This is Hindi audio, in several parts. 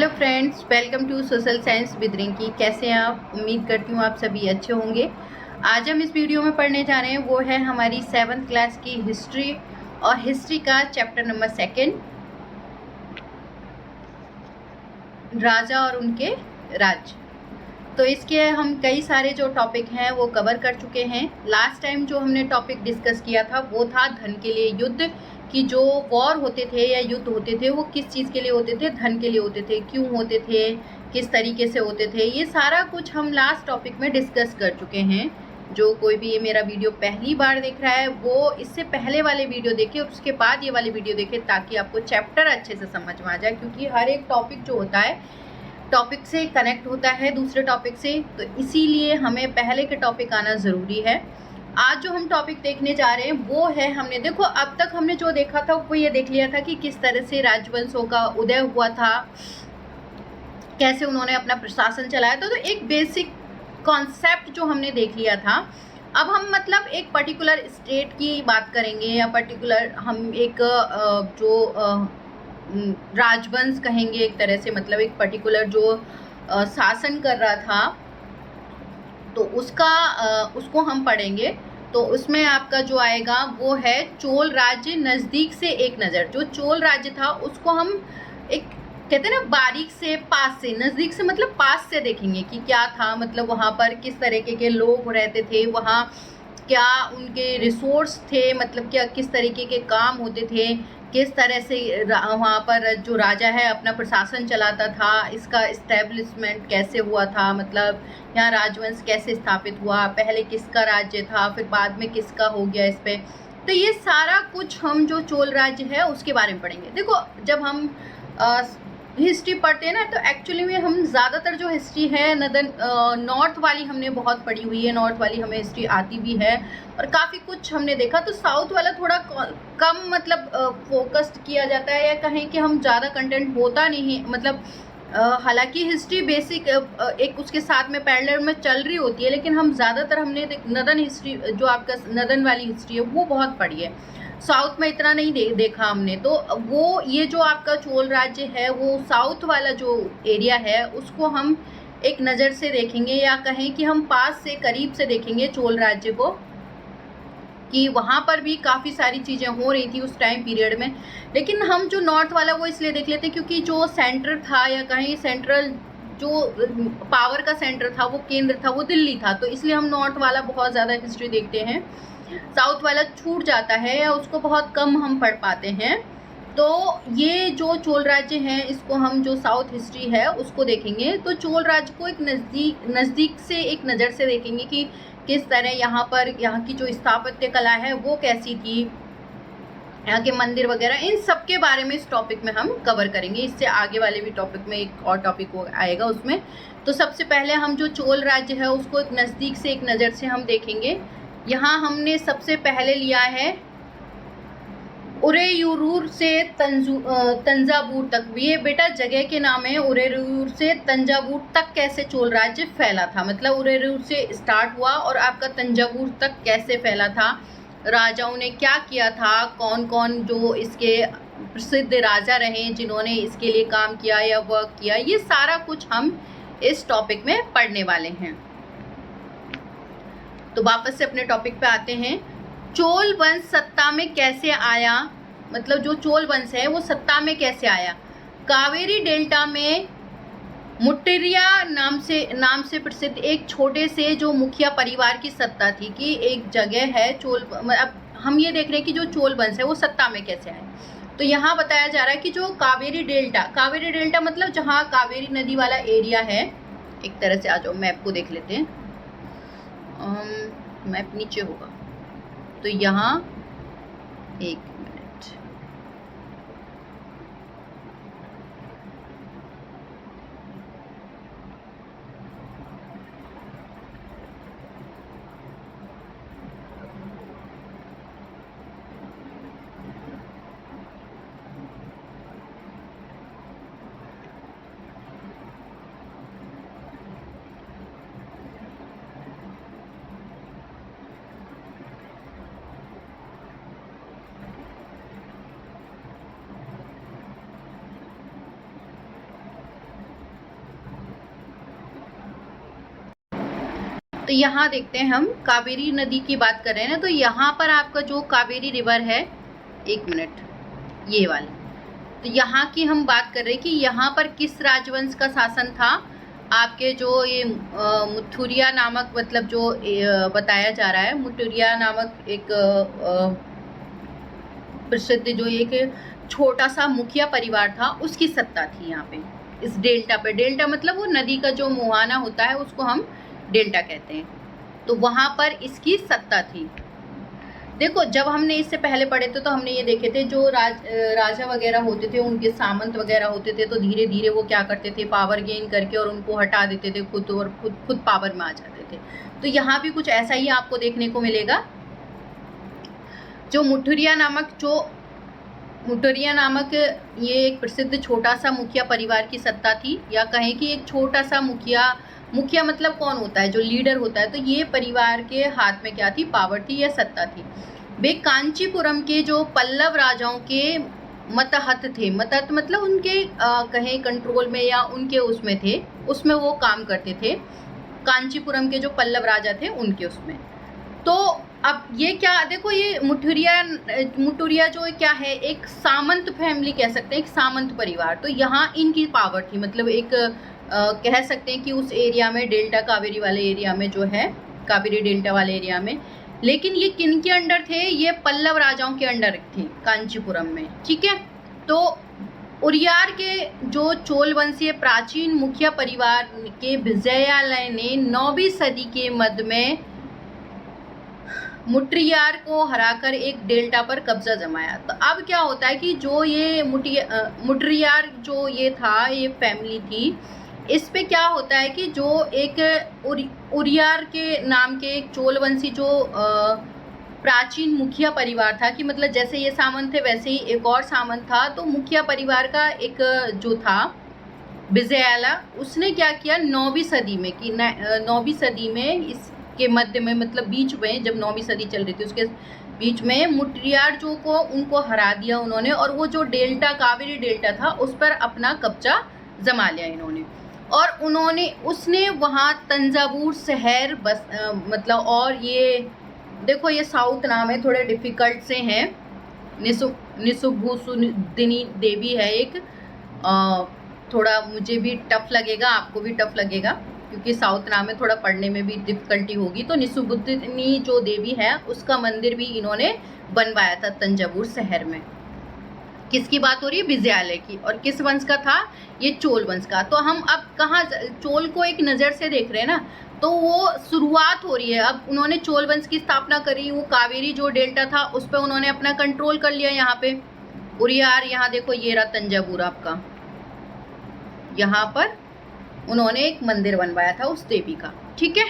Hello friends, welcome to social science with Rinki. कैसे हैं आप? उम्मीद करती हूँ आप सभी अच्छे होंगे। आज हम इस वीडियो में पढ़ने जा रहे हैं वो है हमारी 7th क्लास की हिस्ट्री और हिस्ट्री का चैप्टर नंबर 2, राजा और उनके राज्य। तो इसके हम कई सारे जो टॉपिक हैं वो कवर कर चुके हैं। लास्ट टाइम जो हमने टॉपिक डिस्कस किया था वो था धन के लिए युद्ध, कि जो वॉर होते थे या युद्ध होते थे वो किस चीज़ के लिए होते थे, धन के लिए होते थे, क्यों होते थे, किस तरीके से होते थे, ये सारा कुछ हम लास्ट टॉपिक में डिस्कस कर चुके हैं। जो कोई भी ये मेरा वीडियो पहली बार देख रहा है वो इससे पहले वाले वीडियो देखे और उसके बाद ये वाले वीडियो देखे, ताकि आपको चैप्टर अच्छे से समझ में आ जाए। क्योंकि हर एक टॉपिक जो होता है टॉपिक से कनेक्ट होता है दूसरे टॉपिक से, तो इसीलिए हमें पहले के टॉपिक आना ज़रूरी है। आज जो हम टॉपिक देखने जा रहे हैं वो है, हमने देखो अब तक हमने जो देखा था वो ये देख लिया था कि किस तरह से राजवंशों का उदय हुआ था, कैसे उन्होंने अपना प्रशासन चलाया था। तो एक बेसिक कॉन्सेप्ट जो हमने देख लिया था। अब हम मतलब एक पर्टिकुलर स्टेट की बात करेंगे या पर्टिकुलर हम एक जो राजवंश कहेंगे एक तरह से, मतलब एक पर्टिकुलर जो शासन कर रहा था तो उसको हम पढ़ेंगे। तो उसमें आपका जो आएगा वो है चोल राज्य नज़दीक से एक नज़र। जो चोल राज्य था उसको हम एक कहते हैं ना बारीक से, पास से, नज़दीक से मतलब पास से देखेंगे कि क्या था, मतलब वहाँ पर किस तरीके के लोग रहते थे, वहाँ क्या उनके रिसोर्स थे, मतलब क्या किस तरीके के काम होते थे, किस तरह से वहाँ पर जो राजा है अपना प्रशासन चलाता था, इसका इस्टेब्लिशमेंट कैसे हुआ था, मतलब यहाँ राजवंश कैसे स्थापित हुआ, पहले किसका राज्य था, फिर बाद में किसका हो गया इस पे। तो ये सारा कुछ हम जो चोल राज्य है उसके बारे में पढ़ेंगे। देखो जब हम हिस्ट्री पढ़ते हैं ना तो एक्चुअली में हम ज़्यादातर जो हिस्ट्री है नॉर्थ वाली हमने बहुत पढ़ी हुई है, नॉर्थ वाली हमें हिस्ट्री आती भी है और काफ़ी कुछ हमने देखा। तो साउथ वाला थोड़ा कम मतलब फोकस्ड किया जाता है, या कहें कि हम ज़्यादा कंटेंट होता नहीं, मतलब हालांकि हिस्ट्री बेसिक एक उसके साथ में पैरेलल में चल रही होती है, लेकिन हम ज़्यादातर हमने नदन हिस्ट्री जो आपका नदन वाली हिस्ट्री है वो बहुत पढ़ी है। साउथ में इतना नहीं देखा हमने। तो वो ये जो आपका चोल राज्य है वो साउथ वाला जो एरिया है उसको हम एक नज़र से देखेंगे, या कहें कि हम पास से करीब से देखेंगे चोल राज्य को, कि वहाँ पर भी काफ़ी सारी चीज़ें हो रही थी उस टाइम पीरियड में। लेकिन हम जो नॉर्थ वाला वो इसलिए देख लेते क्योंकि जो सेंटर था, या कहीं सेंट्रल जो पावर का सेंटर था, वो केंद्र था, वो दिल्ली था। तो इसलिए हम नॉर्थ वाला बहुत ज़्यादा हिस्ट्री देखते हैं, साउथ वाला छूट जाता है या उसको बहुत कम हम पढ़ पाते हैं। तो ये जो चोल राज्य है इसको हम जो साउथ हिस्ट्री है उसको देखेंगे। तो चोल राज्य को एक नज़दीक से एक नज़र से देखेंगे कि किस तरह यहाँ की जो स्थापत्य कला है वो कैसी थी, यहाँ के मंदिर वगैरह, इन सब के बारे में इस टॉपिक में हम कवर करेंगे। इससे आगे वाले भी टॉपिक में एक और टॉपिक आएगा उसमें। तो सबसे पहले हम जो चोल राज्य है उसको एक नज़दीक से एक नज़र से हम देखेंगे। यहाँ हमने सबसे पहले लिया है उरेयूर से तंजावुर तक। ये बेटा जगह के नाम है। उरेयूर से तंजावुर तक कैसे चोल राज्य फैला था, मतलब उरेयूर से स्टार्ट हुआ और आपका तंजावुर तक कैसे फैला था, राजाओं ने क्या किया था, कौन कौन जो इसके प्रसिद्ध राजा रहे जिन्होंने इसके लिए काम किया या वर्क किया, ये सारा कुछ हम इस टॉपिक में पढ़ने वाले हैं। तो वापस से अपने टॉपिक पे आते हैं। चोल वंश सत्ता में कैसे आया, मतलब जो चोल वंश है वो सत्ता में कैसे आया। कावेरी डेल्टा में मुट्टिरिया नाम से प्रसिद्ध एक छोटे से जो मुखिया परिवार की सत्ता थी, कि एक जगह है चोल। अब हम ये देख रहे हैं कि जो चोल वंश है वो सत्ता में कैसे आए। तो यहाँ बताया जा रहा है कि जो कावेरी डेल्टा मतलब जहाँ कावेरी नदी वाला एरिया है, एक तरह से आ जाओ मैप को देख लेते हैं। मैप नीचे होगा तो यहाँ एक मिनट, तो यहाँ देखते हैं, हम कावेरी नदी की बात कर रहे हैं ना, तो यहाँ पर आपका जो कावेरी रिवर है, एक मिनट, ये वाली, तो यहाँ की हम बात कर रहे हैं कि यहाँ पर किस राजवंश का शासन था। आपके जो ये मुथुरिया नामक, मतलब जो बताया जा रहा है, मुथुरिया नामक एक प्रसिद्ध जो एक छोटा सा मुखिया परिवार था, उसकी सत्ता थी यहाँ पे इस डेल्टा पे। डेल्टा मतलब वो नदी का जो मुहाना होता है उसको हम डेल्टा कहते हैं। तो वहाँ पर इसकी सत्ता थी। देखो, जब हमने इससे पहले पढ़े थे तो हमने ये देखे थे, जो राजा वगैरह होते थे, उनके सामंत वगैरह होते थे, तो धीरे धीरे वो क्या करते थे, पावर गेन करके और उनको हटा देते थे खुद, और खुद पावर में आ जाते थे। तो यहाँ भी कुछ ऐसा ही आपको देखने को मिलेगा। जो मुटरिया नामक ये एक प्रसिद्ध छोटा सा मुखिया परिवार की सत्ता थी, या कहें कि एक छोटा सा मुखिया मतलब कौन होता है, जो लीडर होता है। तो ये परिवार के हाथ में क्या थी, पावर थी या सत्ता थी। वे कांचीपुरम के जो पल्लव राजाओं के मतहत थे। मतहत मतलब उनके कहें कंट्रोल में या उनके उसमें थे, उसमें वो काम करते थे। कांचीपुरम के जो पल्लव राजा थे उनके उसमें। तो अब ये क्या, देखो, ये मुटुरिया जो क्या है, एक सामंत फैमिली कह सकते हैं, एक सामंत परिवार। तो यहाँ इनकी पावर थी, मतलब एक कह सकते हैं कि उस एरिया में, डेल्टा कावेरी वाले एरिया में जो है, कावेरी डेल्टा वाले एरिया में। लेकिन ये किन के अंडर थे, ये पल्लव राजाओं के अंडर थे कांचीपुरम में, ठीक है। तो उरियार के जो चोल वंशीय प्राचीन मुखिया परिवार के विजयालय ने 9वीं सदी के मध्य में मुट्रियार को हराकर एक डेल्टा पर कब्जा जमाया। तो अब क्या होता है कि जो ये मुट्रियार जो ये था, ये फैमिली थी, इस पे क्या होता है कि जो एक उरियार के नाम के एक चोलवंशी जो प्राचीन मुखिया परिवार था, कि मतलब जैसे ये सामंत थे वैसे ही एक और सामंत था। तो मुखिया परिवार का एक जो था विजयाला, उसने क्या किया 9वीं सदी में, कि 9वीं सदी में इसके मध्य में, मतलब बीच में, जब 9वीं सदी चल रही थी उसके बीच में मुट्रियार जो को उनको हरा दिया उन्होंने, और वो जो डेल्टा, कावेरी डेल्टा था, उस पर अपना कब्जा जमा लिया इन्होंने। और उसने वहाँ तंजावुर शहर मतलब, और ये देखो, ये साउथ नाम है, थोड़े डिफिकल्ट से हैं। निसुभुसुदिनी देवी है एक, थोड़ा मुझे भी टफ लगेगा, आपको भी टफ लगेगा, क्योंकि साउथ नाम में थोड़ा पढ़ने में भी डिफिकल्टी होगी। तो निसुभुदिनी जो देवी है, उसका मंदिर भी इन्होंने बनवाया था तंजावुर शहर में। किसकी बात हो रही है, विजयालय की। और किस वंश का था, ये चोल वंश का। तो हम अब कहाँ चोल को एक नज़र से देख रहे हैं ना, तो वो शुरुआत हो रही है। अब उन्होंने चोल वंश की स्थापना करी, वो कावेरी जो डेल्टा था उस पर उन्होंने अपना कंट्रोल कर लिया। यहाँ पे उरियार, यहाँ देखो ये रहा तंजावुर आपका, यहाँ पर उन्होंने एक मंदिर बनवाया था उस देवी का, ठीक है।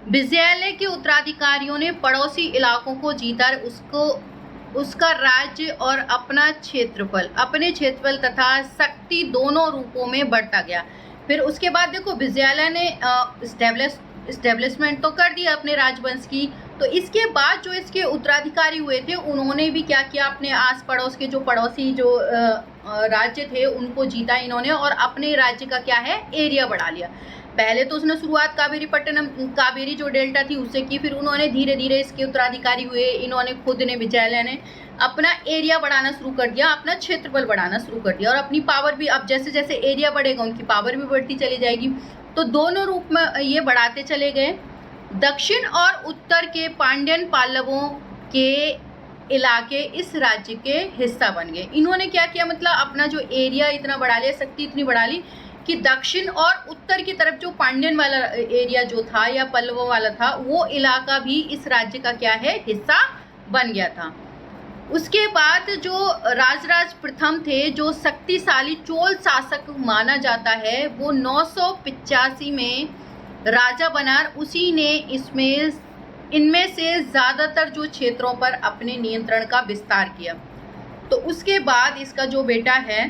विजयालय के उत्तराधिकारियों ने पड़ोसी इलाकों को जीता, उसका राज्य और अपने क्षेत्रफल तथा शक्ति दोनों रूपों में बढ़ता गया। फिर उसके बाद देखो, विजयालय ने इस्टेब्लिशमेंट तो कर दिया अपने राजवंश की। तो इसके बाद जो इसके उत्तराधिकारी हुए थे, उन्होंने भी क्या किया, अपने आस पड़ोस के जो पड़ोसी जो राज्य थे उनको जीता इन्होंने, और अपने राज्य का क्या है, एरिया बढ़ा लिया। पहले तो उसने शुरुआत कावेरी जो डेल्टा थी उससे की, फिर उन्होंने धीरे धीरे इसके उत्तराधिकारी हुए, इन्होंने खुद ने, विजयालय ने अपना एरिया बढ़ाना शुरू कर दिया, अपना क्षेत्रफल बढ़ाना शुरू कर दिया, और अपनी पावर भी, अब जैसे जैसे एरिया बढ़ेगा उनकी पावर भी बढ़ती चली जाएगी। तो दोनों रूप में ये बढ़ाते चले गए। दक्षिण और उत्तर के पांड्यन पाल्लवों के इलाके इस राज्य के हिस्सा बन गए। इन्होंने क्या किया, मतलब अपना जो एरिया इतना बढ़ा लिया, शक्ति इतनी बढ़ा ली कि दक्षिण और उत्तर की तरफ जो पांड्यन वाला एरिया जो था या पल्लवों वाला था, वो इलाका भी इस राज्य का क्या है, हिस्सा बन गया था। उसके बाद जो राजराज प्रथम थे, जो शक्तिशाली चोल शासक माना जाता है, वो 985 में राजा बना। उसी ने इनमें से ज़्यादातर जो क्षेत्रों पर अपने नियंत्रण का विस्तार किया। तो उसके बाद इसका जो बेटा है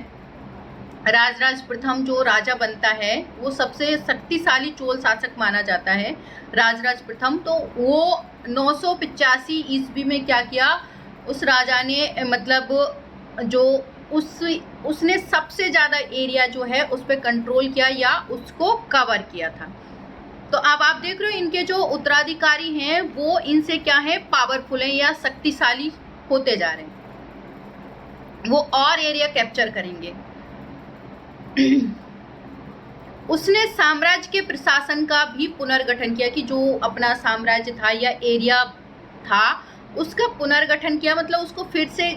राजराज प्रथम, जो राजा बनता है, वो सबसे शक्तिशाली चोल शासक माना जाता है, राजराज प्रथम। तो वो 985 ईस्वी में क्या किया, उस राजा ने मतलब जो उसने सबसे ज़्यादा एरिया जो है उस पर कंट्रोल किया या उसको कवर किया था। तो अब आप देख रहे हो इनके जो उत्तराधिकारी हैं वो इनसे क्या है, पावरफुल हैं या शक्तिशाली होते जा रहे हैं, वो और एरिया कैप्चर करेंगे। उसने साम्राज्य के प्रशासन का भी पुनर्गठन किया कि जो अपना साम्राज्य था या एरिया था उसका पुनर्गठन किया, मतलब उसको फिर से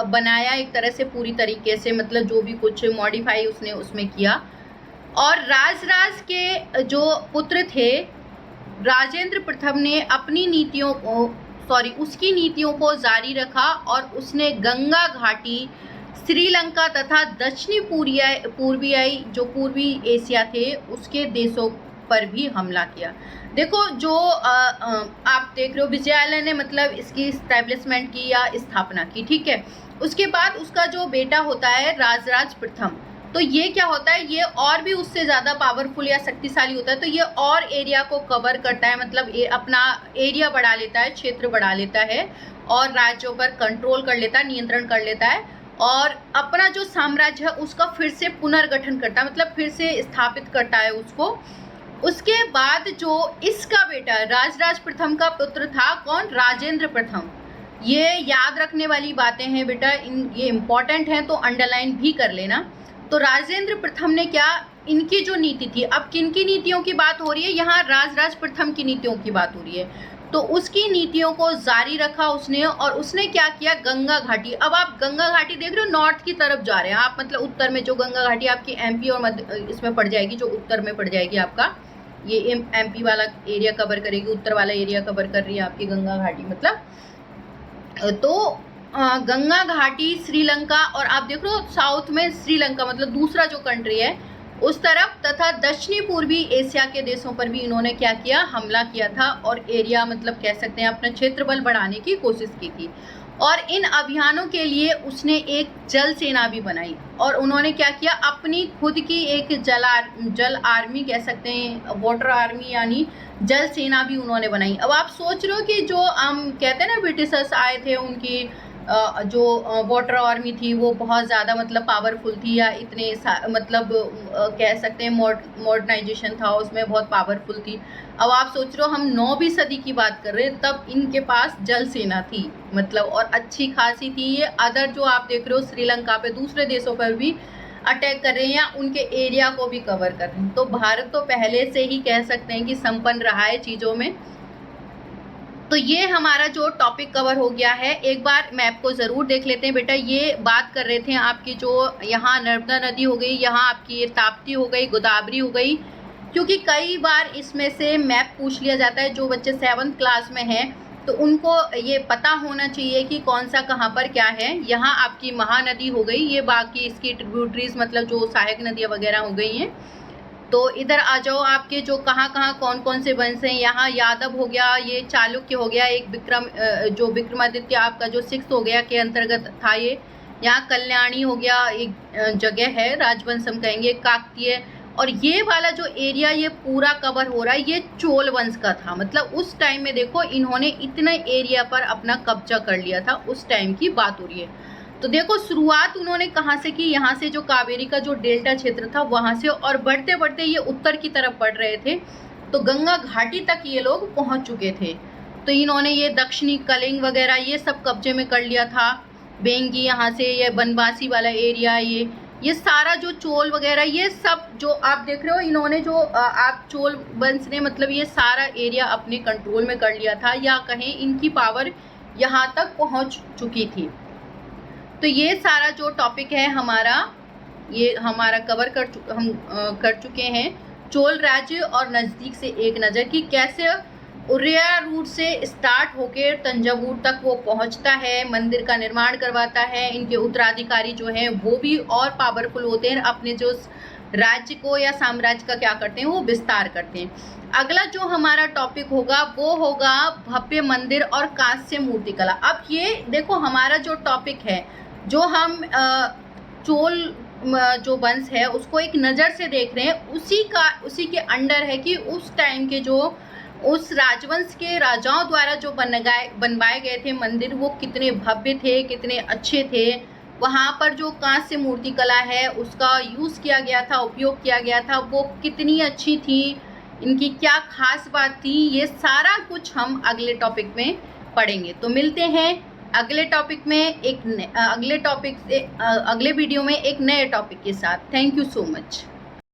बनाया एक तरह से पूरी तरीके से, मतलब जो भी कुछ मॉडिफाई उसने उसमें किया। और राजराज के जो पुत्र थे राजेंद्र प्रथम ने अपनी नीतियों को उसकी नीतियों को जारी रखा और उसने गंगा घाटी, श्रीलंका तथा दक्षिणी पूर्वी जो पूर्वी एशिया थे उसके देशों पर भी हमला किया। देखो जो आप देख रहे हो विजयालय ने मतलब इसकी स्टैब्लिशमेंट की या स्थापना की, ठीक है। उसके बाद उसका जो बेटा होता है राजराज प्रथम, तो ये क्या होता है, ये और भी उससे ज़्यादा पावरफुल या शक्तिशाली होता है। तो ये और एरिया को कवर करता है, मतलब ये अपना एरिया बढ़ा लेता है, क्षेत्र बढ़ा लेता है और राज्यों पर कंट्रोल कर लेता है, नियंत्रण कर लेता है और अपना जो साम्राज्य है उसका फिर से पुनर्गठन करता है, मतलब फिर से स्थापित करता है उसको। उसके बाद जो इसका बेटा राजराज प्रथम का पुत्र था कौन, राजेंद्र प्रथम। ये याद रखने वाली बातें हैं बेटा, ये इम्पॉर्टेंट हैं तो अंडरलाइन भी कर लेना। तो राजेंद्र प्रथम ने क्या, इनकी जो नीति थी, अब किन की नीतियों की बात हो रही है, यहाँ राजराज प्रथम की नीतियों की बात हो रही है। तो उसकी नीतियों को जारी रखा उसने और उसने क्या किया, गंगा घाटी। अब आप गंगा घाटी देख रहे हो, नॉर्थ की तरफ जा रहे हैं आप, मतलब उत्तर में जो गंगा घाटी आपकी एमपी और मध्य इसमें पड़ जाएगी, जो उत्तर में पड़ जाएगी आपका, ये एमपी वाला एरिया कवर करेगी, उत्तर वाला एरिया कवर कर रही है आपकी गंगा घाटी मतलब। तो गंगा घाटी, श्रीलंका और आप देख रहे हो साउथ में श्रीलंका मतलब दूसरा जो कंट्री है उस तरफ, तथा दक्षिणी पूर्वी एशिया के देशों पर भी इन्होंने क्या किया, हमला किया था और एरिया मतलब कह सकते हैं अपना क्षेत्रफल बढ़ाने की कोशिश की थी। और इन अभियानों के लिए उसने एक जल सेना भी बनाई और उन्होंने क्या किया, अपनी खुद की एक जल आर्मी कह सकते हैं, वाटर आर्मी यानी जल सेना भी उन्होंने बनाई। अब आप सोच रहे हो कि जो हम कहते हैं ना ब्रिटिशर्स आए थे, उनकी जो वाटर आर्मी थी वो बहुत ज़्यादा मतलब पावरफुल थी या इतने मतलब कह सकते हैं मॉडर्नाइजेशन था उसमें, बहुत पावरफुल थी। अब आप सोच रहे हो हम 9वीं सदी की बात कर रहे हैं, तब इनके पास जल सेना थी मतलब, और अच्छी खासी थी। ये अदर जो आप देख रहे हो श्रीलंका पे, दूसरे देशों पर भी अटैक कर रहे हैं या उनके एरिया को भी कवर कर रहे हैं। तो भारत तो पहले से ही कह सकते हैं कि संपन्न रहा है चीज़ों में। तो ये हमारा जो टॉपिक कवर हो गया है, एक बार मैप को ज़रूर देख लेते हैं बेटा। ये बात कर रहे थे आपकी जो यहाँ नर्मदा नदी हो गई, यहाँ आपकी ये ताप्ती हो गई, गोदावरी हो गई, क्योंकि कई बार इसमें से मैप पूछ लिया जाता है। जो बच्चे 7th क्लास में हैं तो उनको ये पता होना चाहिए कि कौन सा कहाँ पर क्या है। यहाँ आपकी महानदी हो गई, ये बाकी इसकी ट्रिब्यूटरीज मतलब जो सहायक नदियाँ वगैरह हो गई हैं। तो इधर आ जाओ, आपके जो कहाँ कहाँ कौन कौन से वंश हैं, यहाँ यादव हो गया, ये चालुक्य हो गया, एक जो विक्रमादित्य आपका जो 6 हो गया के अंतर्गत था ये। यहाँ कल्याणी हो गया, एक जगह है राजवंश हम कहेंगे, काकतीय। और ये वाला जो एरिया ये पूरा कवर हो रहा है ये चोल वंश का था, मतलब उस टाइम में देखो इन्होंने इतने एरिया पर अपना कब्जा कर लिया था, उस टाइम की बात हो रही है। तो देखो शुरुआत उन्होंने कहाँ से की, यहाँ से जो कावेरी का जो डेल्टा क्षेत्र था वहाँ से, और बढ़ते बढ़ते ये उत्तर की तरफ बढ़ रहे थे तो गंगा घाटी तक ये लोग पहुँच चुके थे। तो इन्होंने ये दक्षिणी कलिंग वगैरह ये सब कब्जे में कर लिया था, बेंगी यहाँ से, ये बनवासी वाला एरिया, ये सारा जो चोल वगैरह ये सब जो आप देख रहे हो, इन्होंने जो आप चोल वंश ने मतलब ये सारा एरिया अपने कंट्रोल में कर लिया था, या कहें इनकी पावर यहाँ तक पहुँच चुकी थी। तो ये सारा जो टॉपिक है हमारा, ये हमारा कवर हम कर चुके हैं। चोल राज्य और नज़दीक से एक नज़र की कैसे उड़िया रूट से स्टार्ट होकर तंजावुर तक वो पहुंचता है, मंदिर का निर्माण करवाता है। इनके उत्तराधिकारी जो हैं वो भी और पावरफुल होते हैं, अपने जो राज्य को या साम्राज्य का क्या करते हैं वो विस्तार करते हैं। अगला जो हमारा टॉपिक होगा वो होगा भव्य मंदिर और कांस्य मूर्तिकला। अब ये देखो हमारा जो टॉपिक है, जो हम चोल जो वंश है उसको एक नज़र से देख रहे हैं, उसी के अंडर है कि उस टाइम के जो उस राजवंश के राजाओं द्वारा जो बनवाए गए थे मंदिर, वो कितने भव्य थे, कितने अच्छे थे। वहाँ पर जो कांस्य मूर्ति कला है उसका यूज़ किया गया था, उपयोग किया गया था, वो कितनी अच्छी थी, इनकी क्या खास बात थी, ये सारा कुछ हम अगले टॉपिक में पढ़ेंगे। तो मिलते हैं अगले टॉपिक में अगले वीडियो में एक नए टॉपिक के साथ। Thank you so much.